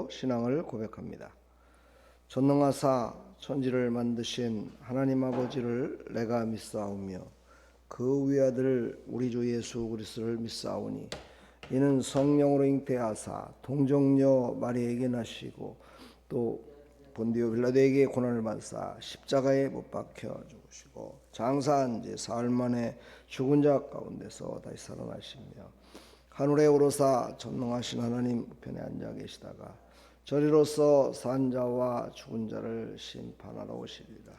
믿음으로 신앙을 고백합니다. 전능하사 천지를 만드신 하나님 아버지를 내가 믿사오며 그 위아들 우리 주 예수 그리스도를 믿사오니 이는 성령으로 잉태하사 동정녀 마리아에게 나시고 또 본디오 빌라도에게 고난을 받사 십자가에 못 박혀 죽으시고 장사한 지 사흘 만에 죽은 자 가운데서 다시 살아나시며 하늘에 오르사 전능하신 하나님 우편에 앉아 계시다가 저리로서 산 자와 죽은 자를 심판하러 오시리라.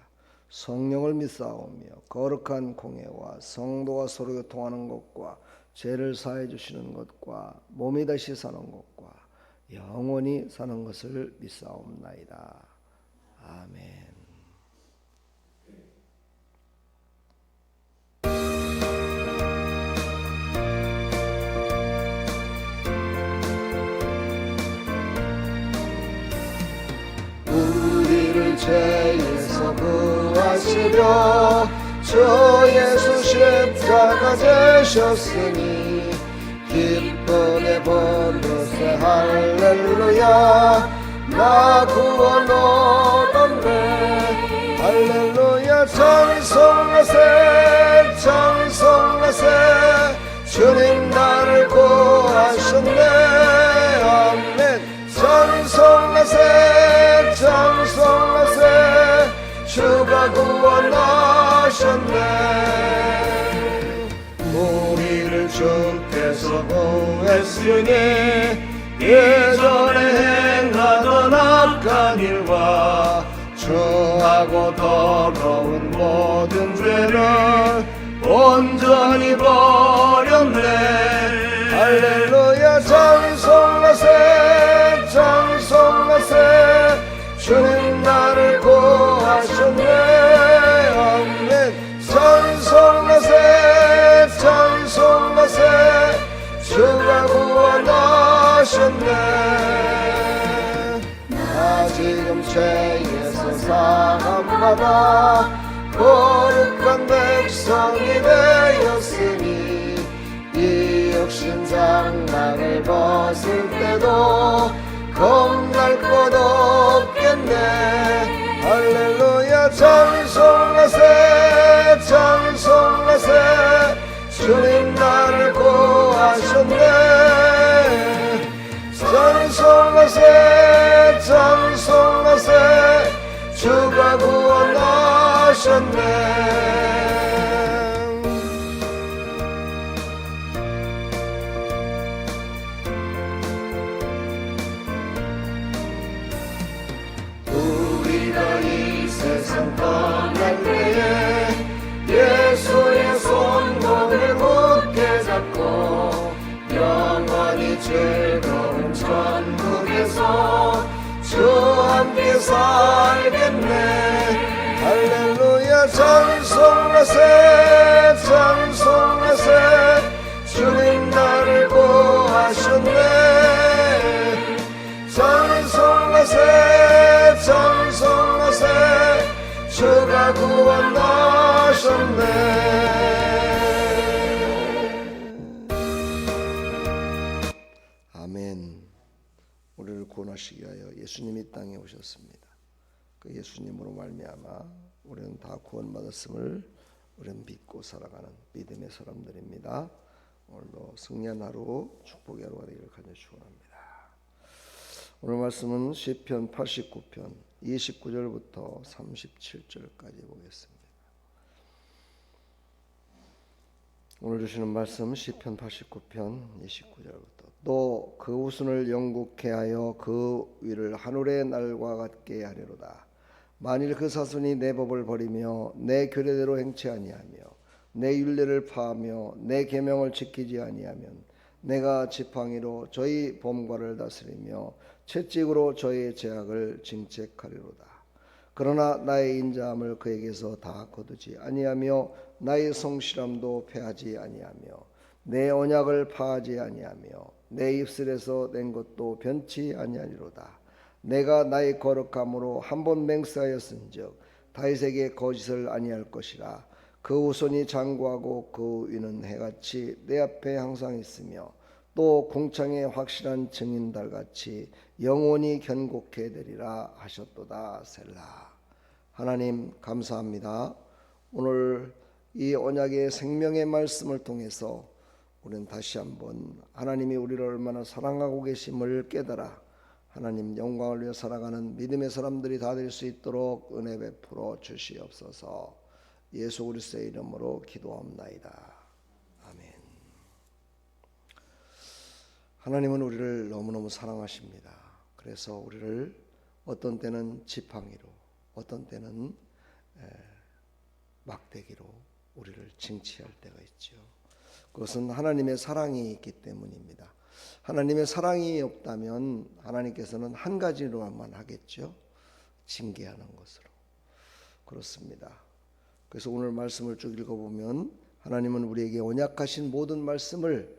성령을 믿사오며 거룩한 공예와 성도가 서로 교통하는 것과 죄를 사해 주시는 것과 몸이 다시 사는 것과 영원히 사는 것을 믿사옵나이다. 아멘. 우리를 죄에서 구하시려 주 예수 십자가 되셨으니 기쁨의 번로세 할렐루야 나 구원 얻었네 할렐루야 찬송하세 찬송하세 주님 나를 구하셨네 아멘 찬송하세 찬송하세 주가 구원하셨네 우리를 주께서 구했으니 예전에 행하던 악한 일과 추하고 더러운 모든 죄를 온전히 버렸네 할렐루야 찬송하세 찬송하세 주님 나를 구하셨네 아멘 찬송하세 찬송하세 주가 구원하셨네 나 지금 죄에서 사함받아 거룩한 백성이 되었으니 이 육신 장막을 벗을 때도 겁날 것 없겠네 할렐루야 찬송하세 찬송하세 주님 나를 구하셨네 찬송하세 찬송하세 주가 구원하셨네 세상 떠날 때에 예수의 손목을 굳게 잡고 영원히 즐거운 천국에서 주와 함께 살겠네 할렐루야 찬송하세 찬송하세 주님 나를 구하셨네 찬송하세 찬송하세 주가 구원하셨네 아멘 우리를 구원하시기 위하여 예수님이 땅에 오셨습니다. 그 예수님으로 말미암아 우리는 다 구원받았음을 우리는 믿고 살아가는 믿음의 사람들입니다. 오늘도 승리한 하루 축복의 하루가 되기를 간절히 축원합니다. 오늘 말씀은 시편 89편 29절부터 37절까지 보겠습니다. 오늘 주시는 말씀 시편 89편 29절부터 또 그 우순을 영국케 하여 그 위를 하늘의 날과 같게 하리로다. 만일 그 사손이 내 법을 버리며 내 규례대로 행치 아니하며 내 율례를 파하며 내 계명을 지키지 아니하면 내가 지팡이로 저희 범과를 다스리며 채찍으로 저희의 죄악을 징책하리로다. 그러나 나의 인자함을 그에게서 다 거두지 아니하며 나의 성실함도 패하지 아니하며 내 언약을 파하지 아니하며 내 입술에서 낸 것도 변치 아니하리로다. 내가 나의 거룩함으로 한 번 맹세하였은즉 다윗에게 거짓을 아니할 것이라. 그 후손이 장구하고 그 위는 해같이 내 앞에 항상 있으며 또 궁창의 확실한 증인달같이 영원히 견고케 되리라 하셨도다. 셀라. 하나님 감사합니다. 오늘 이 언약의 생명의 말씀을 통해서 우리는 다시 한번 하나님이 우리를 얼마나 사랑하고 계심을 깨달아 하나님 영광을 위해 살아가는 믿음의 사람들이 다 될 수 있도록 은혜 베풀어 주시옵소서. 예수 그리스도의 이름으로 기도합나이다. 아멘. 하나님은 우리를 너무너무 사랑하십니다. 그래서 우리를 어떤 때는 지팡이로, 어떤 때는 막대기로 우리를 징치할 때가 있죠. 그것은 하나님의 사랑이 있기 때문입니다. 하나님의 사랑이 없다면 하나님께서는 한 가지로만 하겠죠. 징계하는 것으로. 그렇습니다. 그래서 오늘 말씀을 쭉 읽어보면 하나님은 우리에게 언약하신 모든 말씀을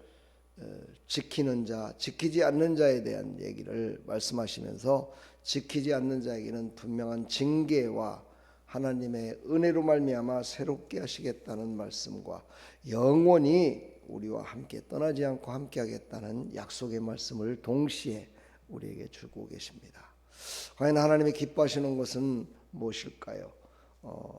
지키는 자, 지키지 않는 자에 대한 얘기를 말씀하시면서 지키지 않는 자에게는 분명한 징계와 하나님의 은혜로 말미암아 새롭게 하시겠다는 말씀과 영원히 우리와 함께 떠나지 않고 함께 하겠다는 약속의 말씀을 동시에 우리에게 주고 계십니다. 과연 하나님이 기뻐하시는 것은 무엇일까요?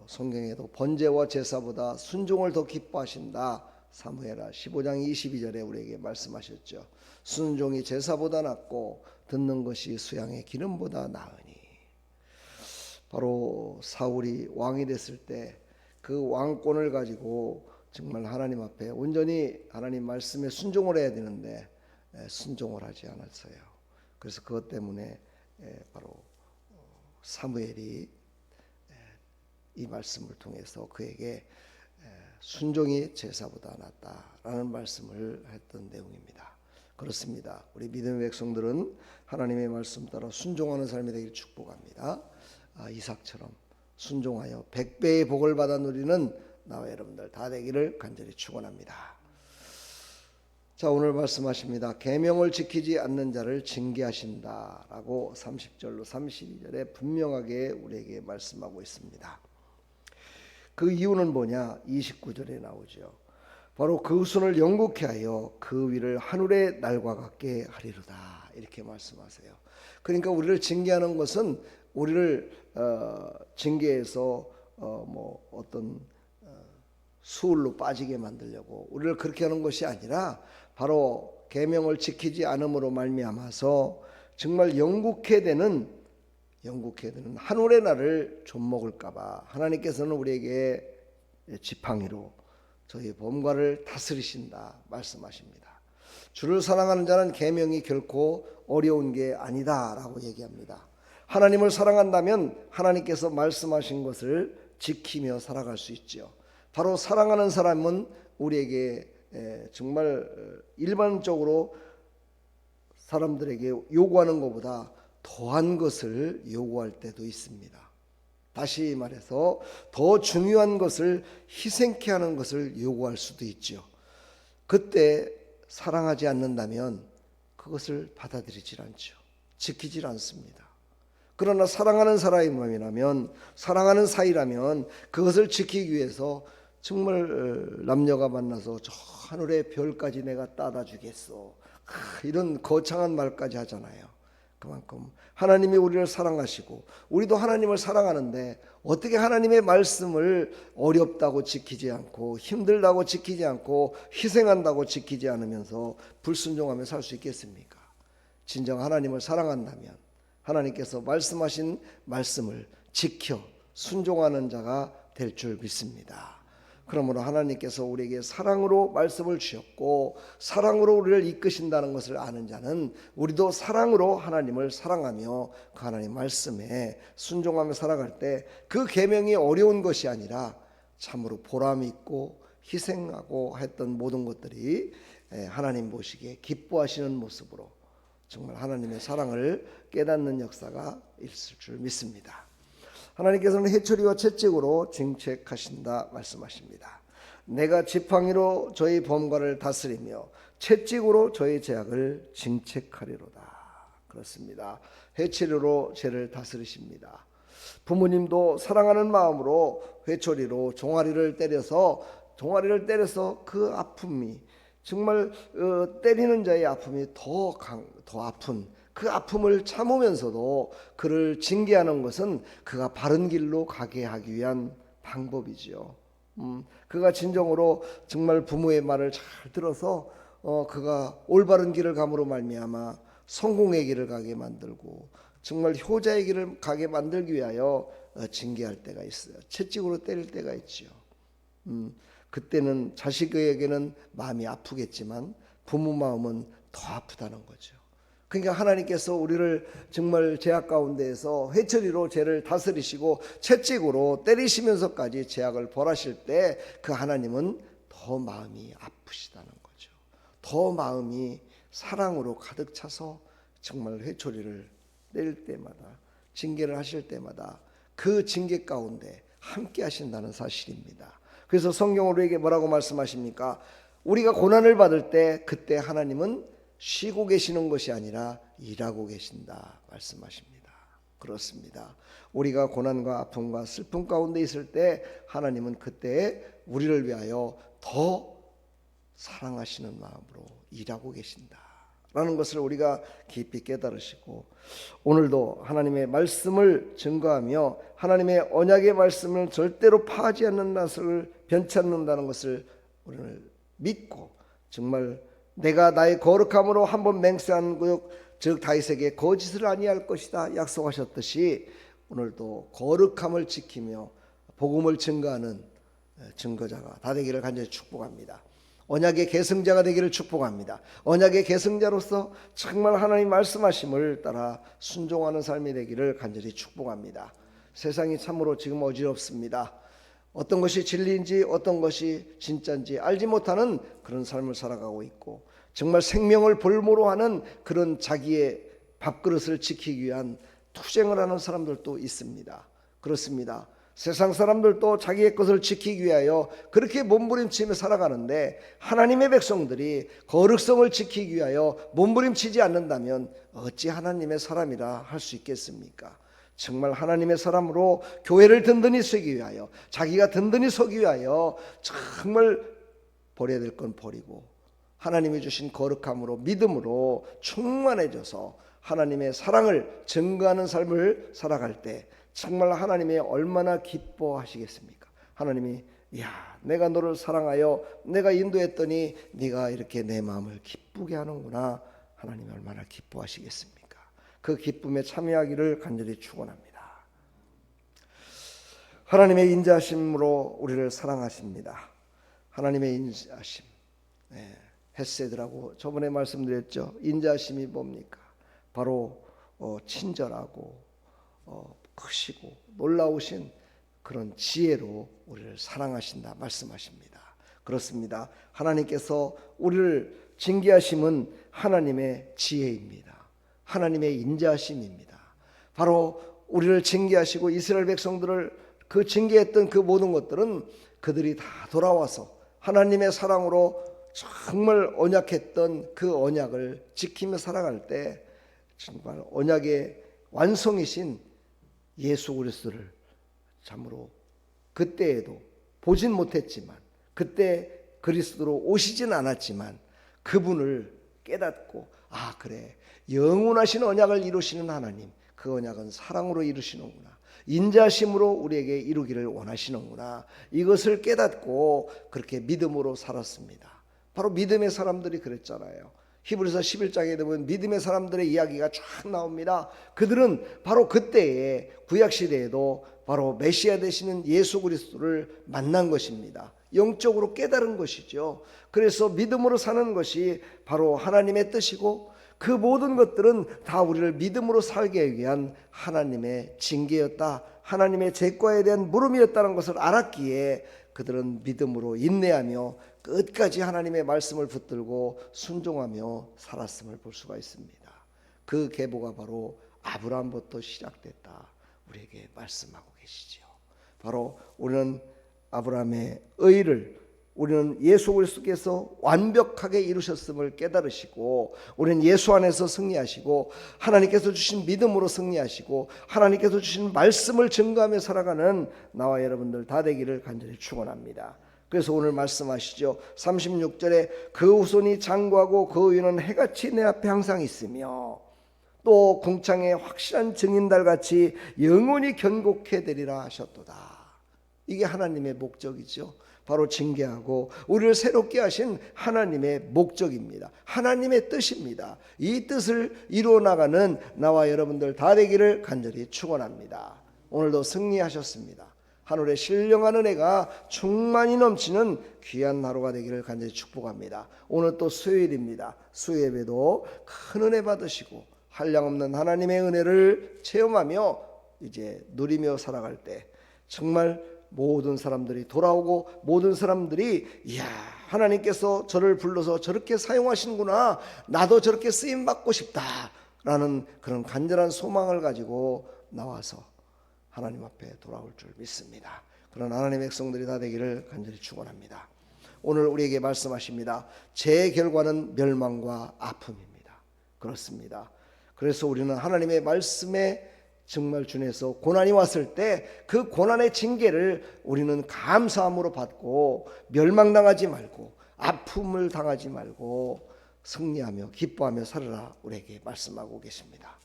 성경에도 번제와 제사보다 순종을 더 기뻐하신다. 사무엘하 15장 22절에 우리에게 말씀하셨죠. 순종이 제사보다 낫고 듣는 것이 수양의 기름보다 나으니. 바로 사울이 왕이 됐을 때 그 왕권을 가지고 정말 하나님 앞에 온전히 하나님 말씀에 순종을 해야 되는데 순종을 하지 않았어요. 그래서 그것 때문에 바로 사무엘이 이 말씀을 통해서 그에게 순종이 제사보다 낫다라는 말씀을 했던 내용입니다. 그렇습니다. 우리 믿음의 백성들은 하나님의 말씀 따라 순종하는 삶이 되기를 축복합니다. 이삭처럼 순종하여 100배의 복을 받아 누리는 나와 여러분들 다 되기를 간절히 축원합니다. 자, 오늘 말씀하십니다. 계명을 지키지 않는 자를 징계하신다라고 30절로 32절에 분명하게 우리에게 말씀하고 있습니다. 그 이유는 뭐냐? 29절에 나오죠. 바로 그 손을 영국케 하여 그 위를 하늘의 날과 같게 하리로다. 이렇게 말씀하세요. 그러니까 우리를 징계하는 것은 우리를 징계해서 어떤 수울로 빠지게 만들려고 우리를 그렇게 하는 것이 아니라 바로 계명을 지키지 않음으로 말미암아서 정말 영국케 되는 하늘의 날을 좀먹을까봐 하나님께서는 우리에게 지팡이로 저희 범과를 다스리신다 말씀하십니다. 주를 사랑하는 자는 계명이 결코 어려운 게 아니다라고 얘기합니다. 하나님을 사랑한다면 하나님께서 말씀하신 것을 지키며 살아갈 수 있죠. 바로 사랑하는 사람은 우리에게 정말 일반적으로 사람들에게 요구하는 것보다 더한 것을 요구할 때도 있습니다. 다시 말해서 더 중요한 것을 희생케 하는 것을 요구할 수도 있죠. 그때 사랑하지 않는다면 그것을 받아들이질 않죠. 지키질 않습니다. 그러나 사랑하는 사람이라면, 사랑하는 사이라면 그것을 지키기 위해서 정말 남녀가 만나서 저 하늘의 별까지 내가 따다 주겠어, 이런 거창한 말까지 하잖아요. 그만큼 하나님이 우리를 사랑하시고 우리도 하나님을 사랑하는데 어떻게 하나님의 말씀을 어렵다고 지키지 않고 힘들다고 지키지 않고 희생한다고 지키지 않으면서 불순종하며 살 수 있겠습니까? 진정 하나님을 사랑한다면 하나님께서 말씀하신 말씀을 지켜 순종하는 자가 될 줄 믿습니다. 그러므로 하나님께서 우리에게 사랑으로 말씀을 주셨고 사랑으로 우리를 이끄신다는 것을 아는 자는 우리도 사랑으로 하나님을 사랑하며 그 하나님 말씀에 순종하며 살아갈 때 그 계명이 어려운 것이 아니라 참으로 보람이 있고 희생하고 했던 모든 것들이 하나님 보시기에 기뻐하시는 모습으로 정말 하나님의 사랑을 깨닫는 역사가 있을 줄 믿습니다. 하나님께서는 해초리와 채찍으로 징책하신다 말씀하십니다. 내가 지팡이로 저희 범과를 다스리며 채찍으로 저희 죄악을 징책하리로다. 그렇습니다. 해초리로 죄를 다스리십니다. 부모님도 사랑하는 마음으로 회초리로 종아리를 때려서 그 아픔이 정말 때리는 자의 아픔이 더 아픈 그 아픔을 참으면서도 그를 징계하는 것은 그가 바른 길로 가게 하기 위한 방법이지요. 그가 진정으로 정말 부모의 말을 잘 들어서 그가 올바른 길을 감으로 말미암아 성공의 길을 가게 만들고 정말 효자의 길을 가게 만들기 위하여 징계할 때가 있어요. 채찍으로 때릴 때가 있지요. 그때는 자식에게는 마음이 아프겠지만 부모 마음은 더 아프다는 거죠. 그러니까 하나님께서 우리를 정말 죄악 가운데에서 회초리로 죄를 다스리시고 채찍으로 때리시면서까지 죄악을 벌하실 때 그 하나님은 더 마음이 아프시다는 거죠. 더 마음이 사랑으로 가득 차서 정말 회초리를 때릴 때마다 징계를 하실 때마다 그 징계 가운데 함께 하신다는 사실입니다. 그래서 성경으로 우리에게 뭐라고 말씀하십니까? 우리가 고난을 받을 때 그때 하나님은 쉬고 계시는 것이 아니라 일하고 계신다 말씀하십니다. 그렇습니다. 우리가 고난과 아픔과 슬픔 가운데 있을 때 하나님은 그때 우리를 위하여 더 사랑하시는 마음으로 일하고 계신다 라는 것을 우리가 깊이 깨달으시고, 오늘도 하나님의 말씀을 증거하며 하나님의 언약의 말씀을 절대로 파하지 않는 것을 변치 않는다는 것을 우리는 믿고, 정말 내가 나의 거룩함으로 한번 맹세한 구역 즉 다윗에게 거짓을 아니할 것이다 약속하셨듯이 오늘도 거룩함을 지키며 복음을 증거하는 증거자가 다 되기를 간절히 축복합니다. 언약의 계승자가 되기를 축복합니다. 언약의 계승자로서 정말 하나님 말씀하심을 따라 순종하는 삶이 되기를 간절히 축복합니다. 세상이 참으로 지금 어지럽습니다. 어떤 것이 진리인지 어떤 것이 진짜인지 알지 못하는 그런 삶을 살아가고 있고, 정말 생명을 볼모로 하는 그런 자기의 밥그릇을 지키기 위한 투쟁을 하는 사람들도 있습니다. 그렇습니다. 세상 사람들도 자기의 것을 지키기 위하여 그렇게 몸부림치며 살아가는데, 하나님의 백성들이 거룩성을 지키기 위하여 몸부림치지 않는다면 어찌 하나님의 사람이라 할 수 있겠습니까? 정말 하나님의 사람으로 교회를 든든히 서기 위하여, 자기가 든든히 서기 위하여 정말 버려야 될 건 버리고 하나님이 주신 거룩함으로 믿음으로 충만해져서 하나님의 사랑을 증거하는 삶을 살아갈 때 정말 하나님이 얼마나 기뻐하시겠습니까? 하나님이 야, 내가 너를 사랑하여 내가 인도했더니 네가 이렇게 내 마음을 기쁘게 하는구나. 하나님이 얼마나 기뻐하시겠습니까? 그 기쁨에 참여하기를 간절히 축원합니다. 하나님의 인자하심으로 우리를 사랑하십니다. 하나님의 인자하심, 헤세드라고 저번에 말씀드렸죠. 인자하심이 뭡니까? 바로 친절하고 크시고 놀라우신 그런 지혜로 우리를 사랑하신다 말씀하십니다. 그렇습니다. 하나님께서 우리를 징계하심은 하나님의 지혜입니다. 하나님의 인자하심입니다. 바로 우리를 징계하시고 이스라엘 백성들을 그 징계했던 그 모든 것들은 그들이 다 돌아와서 하나님의 사랑으로 정말 언약했던 그 언약을 지키며 살아갈 때 정말 언약의 완성이신 예수 그리스도를 참으로 그때에도 보진 못했지만, 그때 그리스도로 오시진 않았지만 그분을 깨닫고, 아 그래, 영원하신 언약을 이루시는 하나님, 그 언약은 사랑으로 이루시는구나, 인자심으로 우리에게 이루기를 원하시는구나, 이것을 깨닫고 그렇게 믿음으로 살았습니다. 바로 믿음의 사람들이 그랬잖아요. 히브리서 11장에 보면 믿음의 사람들의 이야기가 쫙 나옵니다. 그들은 바로 그때에 구약시대에도 바로 메시아 되시는 예수 그리스도를 만난 것입니다. 영적으로 깨달은 것이죠. 그래서 믿음으로 사는 것이 바로 하나님의 뜻이고, 그 모든 것들은 다 우리를 믿음으로 살게 위한 하나님의 징계였다, 하나님의 제과에 대한 물음이었다는 것을 알았기에 그들은 믿음으로 인내하며 끝까지 하나님의 말씀을 붙들고 순종하며 살았음을 볼 수가 있습니다. 그 계보가 바로 아브라함부터 시작됐다 우리에게 말씀하고 계시죠. 바로 우리는 아브라함의 의를, 우리는 예수 그리스도께서 완벽하게 이루셨음을 깨달으시고, 우리는 예수 안에서 승리하시고 하나님께서 주신 믿음으로 승리하시고 하나님께서 주신 말씀을 증거하며 살아가는 나와 여러분들 다 되기를 간절히 축원합니다. 그래서 오늘 말씀하시죠. 36절에 그 후손이 장구하고 그 위는 해같이 내 앞에 항상 있으며 또 궁창의 확실한 증인달같이 영원히 견고케 되리라 하셨도다. 이게 하나님의 목적이죠. 바로 징계하고 우리를 새롭게 하신 하나님의 목적입니다. 하나님의 뜻입니다. 이 뜻을 이루어 나가는 나와 여러분들 다 되기를 간절히 축원합니다. 오늘도 승리하셨습니다. 하늘의 신령한 은혜가 충만히 넘치는 귀한 하루가 되기를 간절히 축복합니다. 오늘 또 수요일입니다. 수요예배도 큰 은혜 받으시고 한량없는 하나님의 은혜를 체험하며 이제 누리며 살아갈 때 정말 모든 사람들이 돌아오고 모든 사람들이 이야, 하나님께서 저를 불러서 저렇게 사용하시는구나, 나도 저렇게 쓰임받고 싶다라는 그런 간절한 소망을 가지고 나와서 하나님 앞에 돌아올 줄 믿습니다. 그런 하나님의 백성들이 다 되기를 간절히 축원합니다. 오늘 우리에게 말씀하십니다. 제 결과는 멸망과 아픔입니다. 그렇습니다. 그래서 우리는 하나님의 말씀에 정말 준해서 고난이 왔을 때 그 고난의 징계를 우리는 감사함으로 받고 멸망당하지 말고 아픔을 당하지 말고 승리하며 기뻐하며 살아라 우리에게 말씀하고 계십니다.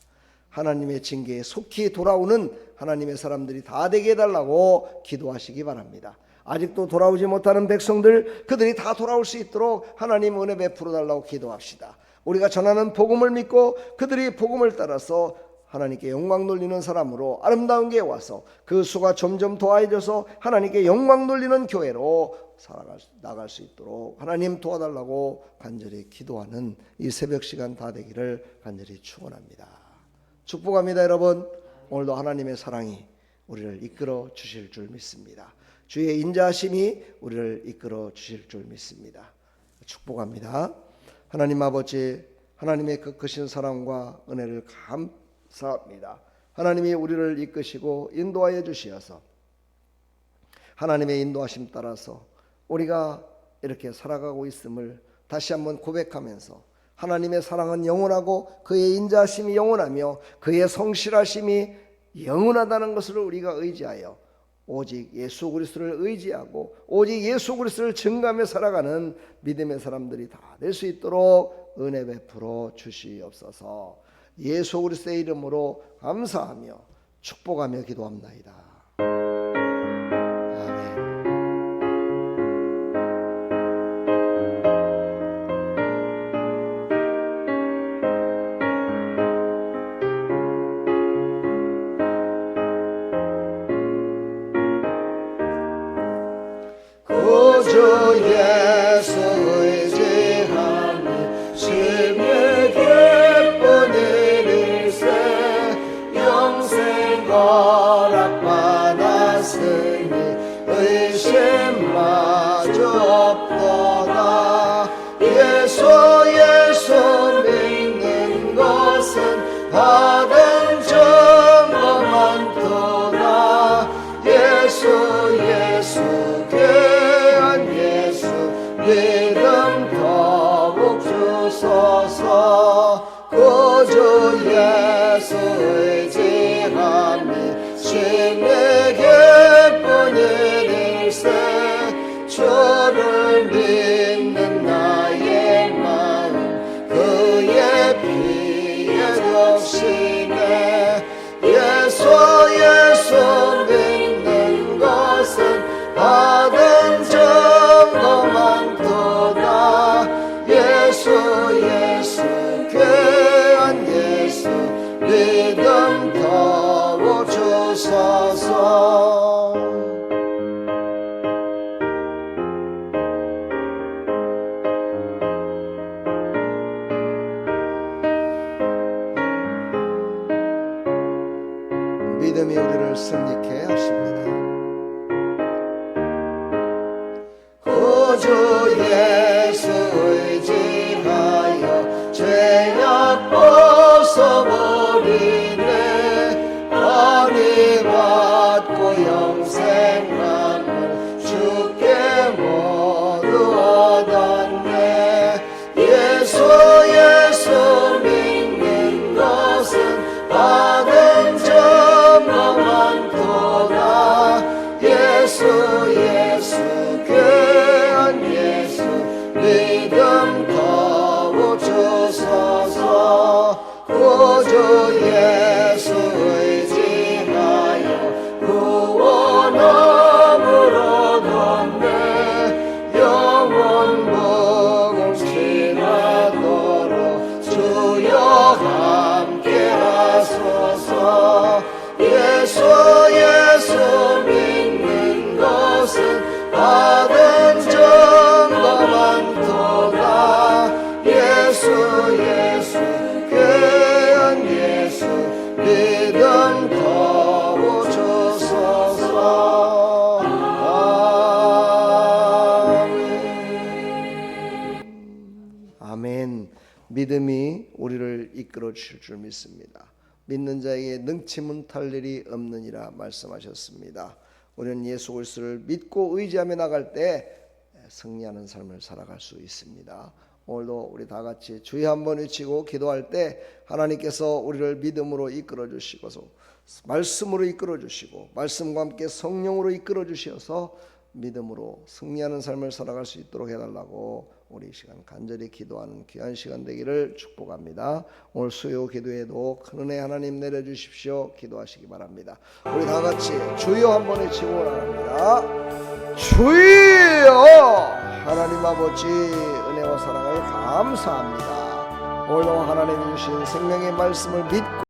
하나님의 징계에 속히 돌아오는 하나님의 사람들이 다 되게 해달라고 기도하시기 바랍니다. 아직도 돌아오지 못하는 백성들, 그들이 다 돌아올 수 있도록 하나님 은혜 베풀어 달라고 기도합시다. 우리가 전하는 복음을 믿고 그들이 복음을 따라서 하나님께 영광 돌리는 사람으로 아름다운 게 와서 그 수가 점점 더해져서 하나님께 영광 돌리는 교회로 나갈 수 있도록 하나님 도와달라고 간절히 기도하는 이 새벽 시간 다 되기를 간절히 축원합니다. 축복합니다. 여러분, 오늘도 하나님의 사랑이 우리를 이끌어 주실 줄 믿습니다. 주의 인자하심이 우리를 이끌어 주실 줄 믿습니다. 축복합니다. 하나님 아버지, 하나님의 그 크신 사랑과 은혜를 감사합니다. 하나님이 우리를 이끄시고 인도하여 주시어서 하나님의 인도하심 따라서 우리가 이렇게 살아가고 있음을 다시 한번 고백하면서 하나님의 사랑은 영원하고 그의 인자하심이 영원하며 그의 성실하심이 영원하다는 것을 우리가 의지하여 오직 예수 그리스도를 의지하고 오직 예수 그리스도를 증거하며 살아가는 믿음의 사람들이 다 될 수 있도록 은혜 베풀어 주시옵소서. 예수 그리스도의 이름으로 감사하며 축복하며 기도합나이다. 믿음이 우리를 승리케 하십니다. 구주 예수 의지하여 죄악 벗어버리네. 은혜 받고 영생함을 주께 모두 얻었네. 예수 믿는 것은 받은 점검한 도다. 예수 교회 이끌어 주실 줄 믿습니다. 믿는 자에게 능치 못할 일이 없느니라 말씀하셨습니다. 우리는 예수 그리스도를 믿고 의지하며 나갈 때 승리하는 삶을 살아갈 수 있습니다. 오늘도 우리 다 같이 주여 한번 외치고 기도할 때 하나님께서 우리를 믿음으로 이끌어 주시고서 말씀으로 이끌어 주시고 말씀과 함께 성령으로 이끌어 주셔서 믿음으로 승리하는 삶을 살아갈 수 있도록 해달라고 우리 이 시간 간절히 기도하는 귀한 시간 되기를 축복합니다. 오늘 수요 기도에도 큰 은혜 하나님 내려주십시오. 기도하시기 바랍니다. 우리 다 같이 주여 한번 외치고 나갑니다. 주여! 하나님 아버지 은혜와 사랑을 감사합니다. 오늘도 하나님이 주신 생명의 말씀을 믿고